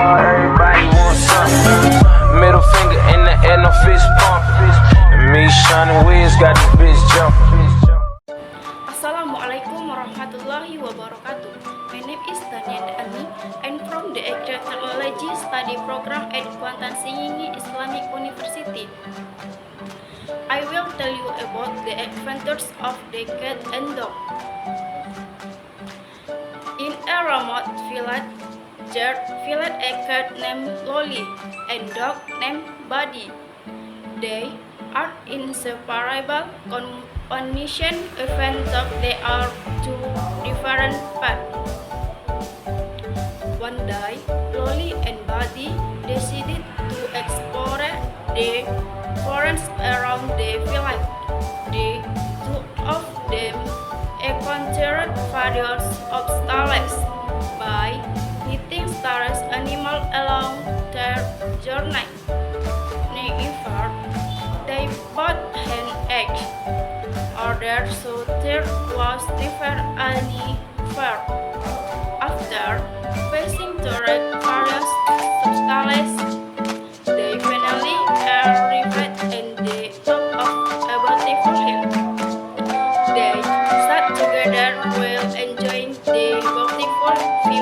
Everybody wants something. Middle finger in the air, no fist pump. And me, Sean Wiz, got this bitch jumping. Assalamualaikum warahmatullahi wabarakatuh. My name is Tania Dani. I'm from the Agri-Technology Study Program at Kuantan Singing Islamic University. I will tell you about the adventures of the cat and dog. In a remote village, there lived a cat named Lolly and dog named Buddy. They are inseparable companions, even though they are two different paths. One day, Lolly and Buddy decided to explore the forest around the village. The two of them encountered various obstacles by meeting various animals along their journey. However, they both had eggs, ordered so there was never any fear. After facing various obstacles, they finally arrived at the top of a beautiful hill. They sat together while enjoying the beautiful view